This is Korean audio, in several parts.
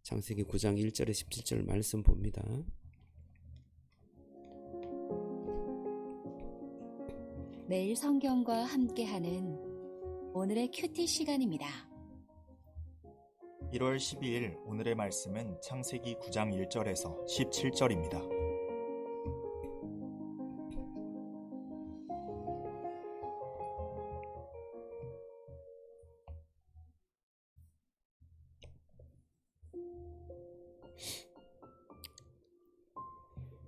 창세기 9장 1절에 17절 말씀 봅니다. 매일 성경과 함께하는 오늘의 큐티 시간입니다. 1월 12일 오늘의 말씀은 창세기 9장 1절에서 17절입니다.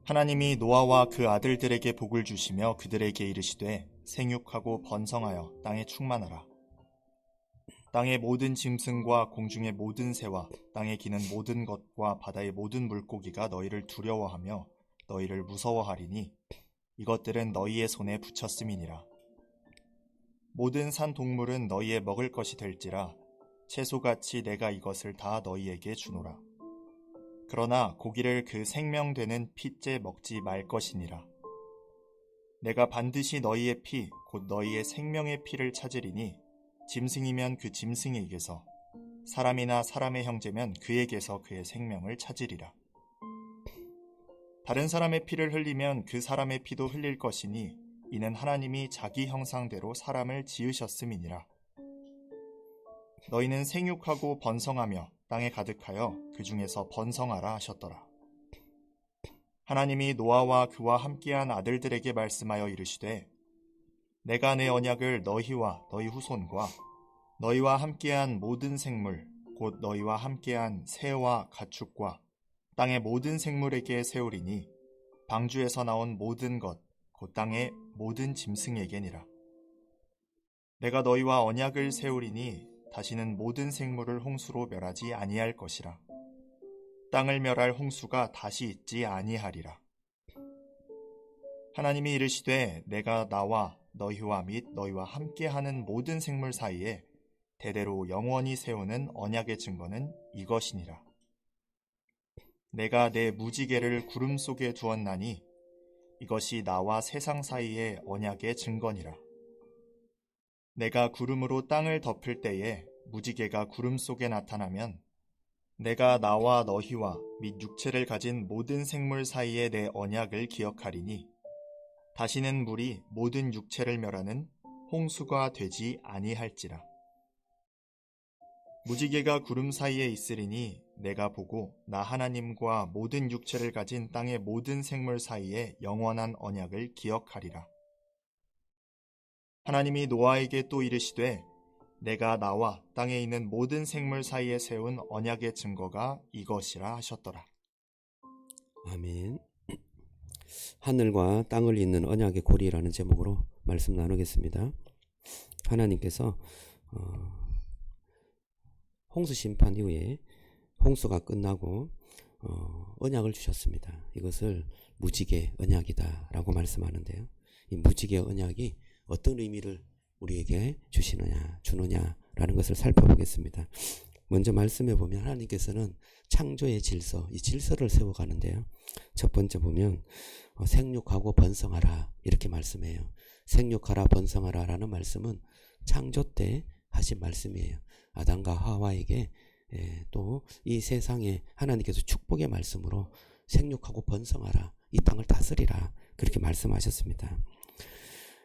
하나님이 노아와 그 아들들에게 복을 주시며 그들에게 이르시되 생육하고 번성하여 땅에 충만하라. 땅의 모든 짐승과 공중의 모든 새와 땅에 기는 모든 것과 바다의 모든 물고기가 너희를 두려워하며 너희를 무서워하리니 이것들은 너희의 손에 붙였음이니라. 모든 산 동물은 너희의 먹을 것이 될지라 채소같이 내가 이것을 다 너희에게 주노라. 그러나 고기를 그 생명되는 피째 먹지 말 것이니라. 내가 반드시 너희의 피, 곧 너희의 생명의 피를 찾으리니 짐승이면 그 짐승에게서, 사람이나 사람의 형제면 그에게서 그의 생명을 찾으리라. 다른 사람의 피를 흘리면 그 사람의 피도 흘릴 것이니 이는 하나님이 자기 형상대로 사람을 지으셨음이니라. 너희는 생육하고 번성하며 땅에 가득하여 그 중에서 번성하라 하셨더라. 하나님이 노아와 그와 함께한 아들들에게 말씀하여 이르시되 내가 내 언약을 너희와 너희 후손과 너희와 함께한 모든 생물 곧 너희와 함께한 새와 가축과 땅의 모든 생물에게 세우리니 방주에서 나온 모든 것 곧 땅의 모든 짐승에게니라. 내가 너희와 언약을 세우리니 다시는 모든 생물을 홍수로 멸하지 아니할 것이라. 땅을 멸할 홍수가 다시 있지 아니하리라. 하나님이 이르시되 내가 나와 너희와 및 너희와 함께하는 모든 생물 사이에 대대로 영원히 세우는 언약의 증거는 이것이니라. 내가 내 무지개를 구름 속에 두었나니 이것이 나와 세상 사이의 언약의 증거니라. 내가 구름으로 땅을 덮을 때에 무지개가 구름 속에 나타나면 내가 나와 너희와 및 육체를 가진 모든 생물 사이의 내 언약을 기억하리니 다시는 물이 모든 육체를 멸하는 홍수가 되지 아니할지라. 무지개가 구름 사이에 있으리니 내가 보고 나 하나님과 모든 육체를 가진 땅의 모든 생물 사이에 영원한 언약을 기억하리라. 하나님이 노아에게 또 이르시되 내가 나와 땅에 있는 모든 생물 사이에 세운 언약의 증거가 이것이라 하셨더라. 아멘. 하늘과 땅을 잇는 언약의 고리라는 제목으로 말씀 나누겠습니다. 하나님께서 홍수 심판 이후에 홍수가 끝나고 언약을 주셨습니다. 이것을 무지개 언약이다 라고 말씀하는데요. 이 무지개 언약이 어떤 의미를 우리에게 주느냐라는 것을 살펴보겠습니다. 먼저 말씀해 보면 하나님께서는 창조의 질서, 이 질서를 세워가는데요. 첫 번째 보면 생육하고 번성하라 이렇게 말씀해요. 생육하라 번성하라 라는 말씀은 창조 때 하신 말씀이에요. 아담과 하와에게 또 이 세상에 하나님께서 축복의 말씀으로 생육하고 번성하라, 이 땅을 다스리라 그렇게 말씀하셨습니다.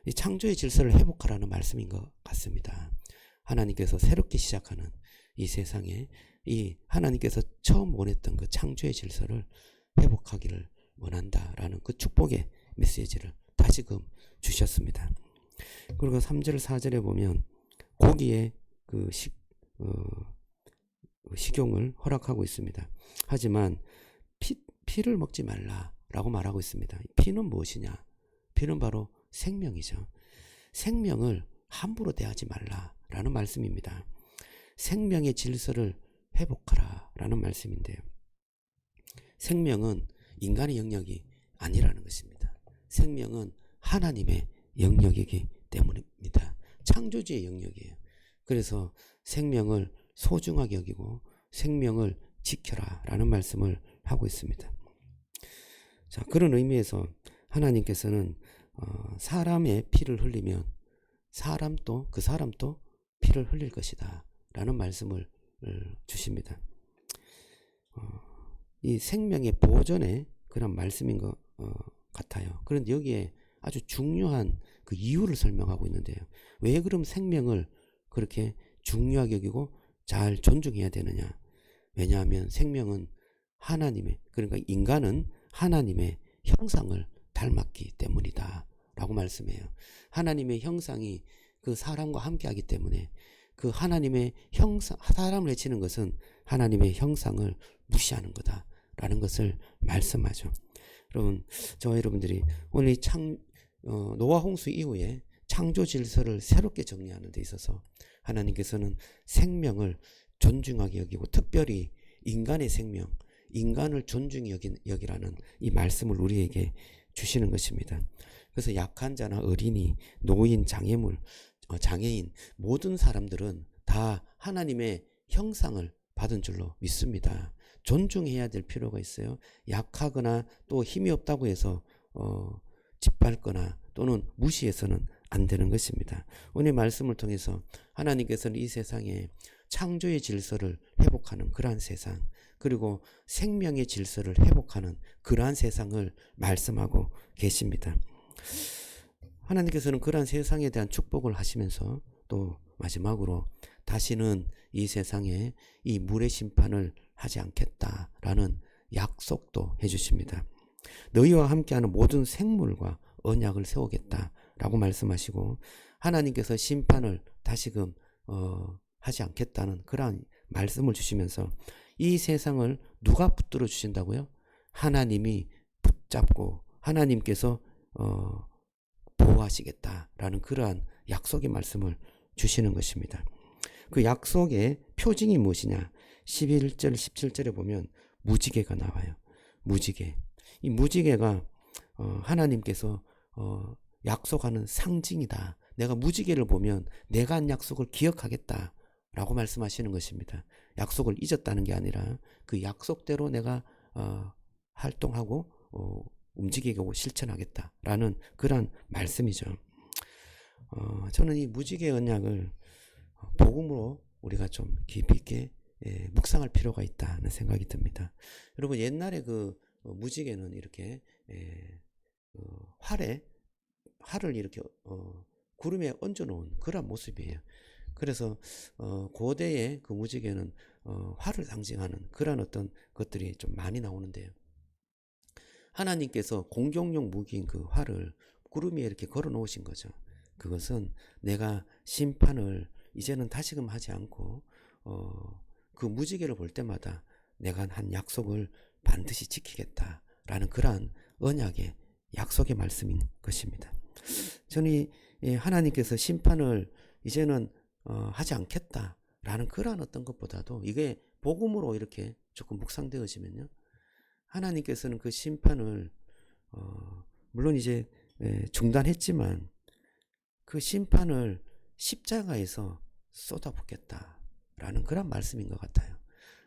이 창조의 질서를 회복하라는 말씀인 것 같습니다. 하나님께서 새롭게 시작하는 이 세상에 이 하나님께서 처음 원했던 그 창조의 질서를 회복하기를 원한다라는 그 축복의 메시지를 다시금 주셨습니다. 그리고 3절 4절에 보면 고기의 그 식용을 허락하고 있습니다. 하지만 피를 먹지 말라라고 말하고 있습니다. 피는 무엇이냐? 피는 바로 생명이죠. 생명을 함부로 대하지 말라라는 말씀입니다. 생명의 질서를 회복하라라는 말씀인데요. 생명은 인간의 영역이 아니라는 것입니다. 생명은 하나님의 영역이기 때문입니다. 창조주의 영역이에요. 그래서 생명을 소중하게 여기고 생명을 지켜라라는 말씀을 하고 있습니다. 자, 그런 의미에서 하나님께서는 사람의 피를 흘리면 그 사람도 피를 흘릴 것이다 라는 말씀을 주십니다. 이 생명의 보존의 그런 말씀인 것 같아요. 그런데 여기에 아주 중요한 그 이유를 설명하고 있는데요. 왜 그럼 생명을 그렇게 중요하게 여기고 잘 존중해야 되느냐? 왜냐하면 생명은 하나님의, 그러니까 인간은 하나님의 형상을 닮았기 때문이다 라고 말씀해요. 하나님의 형상이 그 사람과 함께 하기 때문에 그 하나님의 형상, 사람을 해치는 것은 하나님의 형상을 무시하는 거다 라는 것을 말씀하죠. 여러분, 저와 여러분들이 오늘 이 노아 홍수 이후에 창조 질서를 새롭게 정리하는 데 있어서 하나님께서는 생명을 존중하게 여기고 특별히 인간의 생명, 인간을 존중히 여기라는 이 말씀을 우리에게 주시는 것입니다. 그래서 약한 자나 어린이, 노인, 장애물, 장애인 모든 사람들은 다 하나님의 형상을 받은 줄로 믿습니다. 존중해야 될 필요가 있어요. 약하거나 또 힘이 없다고 해서 짓밟거나 또는 무시해서는 안 되는 것입니다. 오늘 말씀을 통해서 하나님께서는 이 세상에 창조의 질서를 회복하는 그러한 세상, 그리고 생명의 질서를 회복하는 그러한 세상을 말씀하고 계십니다. 하나님께서는 그러한 세상에 대한 축복을 하시면서 또 마지막으로 다시는 이 세상에 이 물의 심판을 하지 않겠다라는 약속도 해주십니다. 너희와 함께하는 모든 생물과 언약을 세우겠다라고 말씀하시고 하나님께서 심판을 다시금 하지 않겠다는 그러한 말씀을 주시면서 이 세상을 누가 붙들어 주신다고요? 하나님이 붙잡고 하나님께서 보호하시겠다라는 그러한 약속의 말씀을 주시는 것입니다. 그 약속의 표징이 무엇이냐? 11절 17절에 보면 무지개가 나와요. 무지개. 이 무지개가 하나님께서 약속하는 상징이다. 내가 무지개를 보면 내가 한 약속을 기억하겠다 라고 말씀하시는 것입니다. 약속을 잊었다는 게 아니라 그 약속대로 내가 활동하고 움직이고 실천하겠다라는 그런 말씀이죠. 저는 이 무지개 언약을 복음으로 우리가 좀 깊이 있게 묵상할 필요가 있다는 생각이 듭니다. 여러분, 옛날에 그 무지개는 이렇게 활을 이렇게 구름에 얹어 놓은 그런 모습이에요. 그래서 고대의 그 무지개는 활을 상징하는 그런 어떤 것들이 좀 많이 나오는데요. 하나님께서 공격용 무기인 그 활을 구름 위에 이렇게 걸어 놓으신 거죠. 그것은 내가 심판을 이제는 다시금 하지 않고 그 무지개를 볼 때마다 내가 한 약속을 반드시 지키겠다라는 그러한 언약의 약속의 말씀인 것입니다. 저는 하나님께서 심판을 이제는 하지 않겠다라는 그러한 어떤 것보다도 이게 복음으로 이렇게 조금 묵상되어지면요, 하나님께서는 그 심판을 물론 이제 중단했지만 그 심판을 십자가에서 쏟아붓겠다라는 그런 말씀인 것 같아요.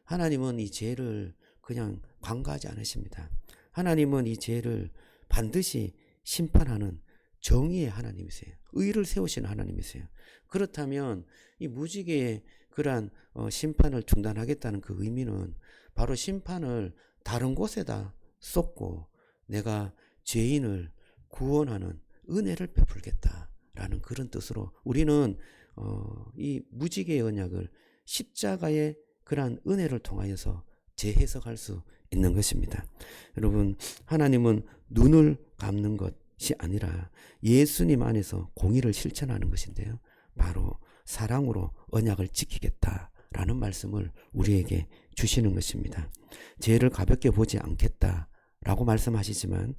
하나님은 이 죄를 그냥 관가하지 않으십니다. 하나님은 이 죄를 반드시 심판하는 정의의 하나님이세요. 의를 세우시는 하나님이세요. 그렇다면 이 무지개의 그러한 심판을 중단하겠다는 그 의미는 바로 심판을 다른 곳에다 쏟고 내가 죄인을 구원하는 은혜를 베풀겠다라는 그런 뜻으로 우리는 이 무지개의 언약을 십자가의 그러한 은혜를 통하여서 재해석할 수 있는 것입니다. 여러분, 하나님은 눈을 감는 것이 아니라 예수님 안에서 공의를 실천하는 것인데요, 바로 사랑으로 언약을 지키겠다라는 말씀을 우리에게 주시는 것입니다. 죄를 가볍게 보지 않겠다라고 말씀하시지만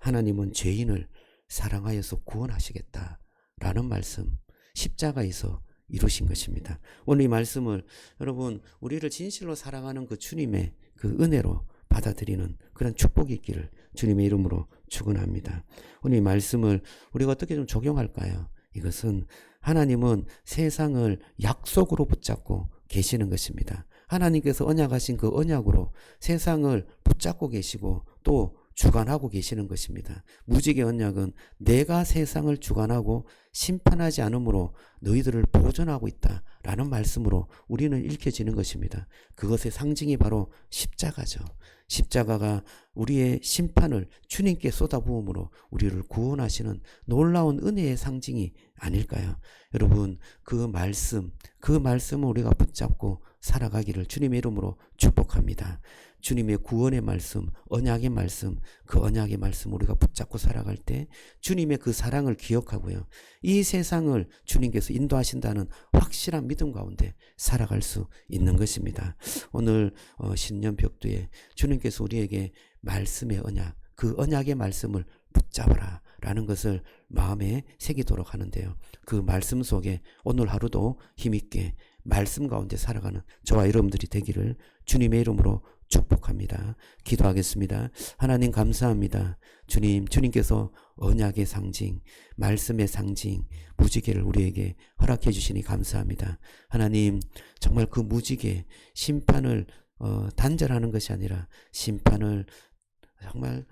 하나님은 죄인을 사랑하여서 구원하시겠다라는 말씀, 십자가에서 이루신 것입니다. 오늘 이 말씀을 여러분, 우리를 진실로 사랑하는 그 주님의 그 은혜로 받아들이는 그런 축복이 있기를 주님의 이름으로 축원합니다. 오늘 이 말씀을 우리가 어떻게 좀 적용할까요? 이것은 하나님은 세상을 약속으로 붙잡고 계시는 것입니다. 하나님께서 언약하신 그 언약으로 세상을 붙잡고 계시고 또 주관하고 계시는 것입니다. 무지개 언약은 내가 세상을 주관하고 심판하지 않으므로 너희들을 보존하고 있다 라는 말씀으로 우리는 읽혀지는 것입니다. 그것의 상징이 바로 십자가죠. 십자가가 우리의 심판을 주님께 쏟아부음으로 우리를 구원하시는 놀라운 은혜의 상징이 아닐까요? 여러분, 그 말씀을 우리가 붙잡고 살아가기를 주님의 이름으로 축복합니다. 주님의 구원의 말씀, 언약의 말씀, 그 언약의 말씀 우리가 붙잡고 살아갈 때 주님의 그 사랑을 기억하고요. 이 세상을 주님께서 인도하신다는 확실한 믿음 가운데 살아갈 수 있는 것입니다. 오늘 신년 벽두에 주님께서 우리에게 말씀의 언약, 그 언약의 말씀을 붙잡아라 라는 것을 마음에 새기도록 하는데요. 그 말씀 속에 오늘 하루도 힘있게 말씀 가운데 살아가는 저와 여러분들이 되기를 주님의 이름으로 축복합니다. 기도하겠습니다. 하나님 감사합니다. 주님께서 언약의 상징, 말씀의 상징, 무지개를 우리에게 허락해 주시니 감사합니다. 하나님, 정말 그 무지개, 심판을 단절하는 것이 아니라 심판을 정말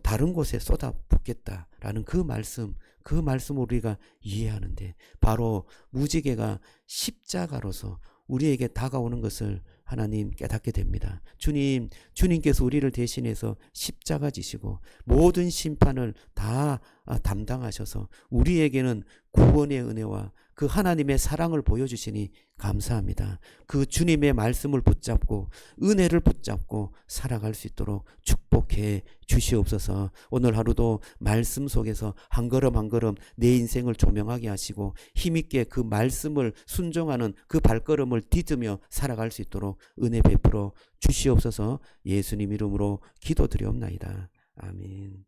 다른 곳에 쏟아붓겠다라는 그 말씀을 우리가 이해하는데 바로 무지개가 십자가로서 우리에게 다가오는 것을 하나님 깨닫게 됩니다. 주님께서 우리를 대신해서 십자가 지시고 모든 심판을 다 담당하셔서 우리에게는 구원의 은혜와 그 하나님의 사랑을 보여주시니 감사합니다. 그 주님의 말씀을 붙잡고 은혜를 붙잡고 살아갈 수 있도록 축복해 주시옵소서. 오늘 하루도 말씀 속에서 한 걸음 한 걸음 내 인생을 조명하게 하시고 힘있게 그 말씀을 순종하는 그 발걸음을 디디며 살아갈 수 있도록 은혜 베풀어 주시옵소서. 예수님 이름으로 기도드리옵나이다. 아멘.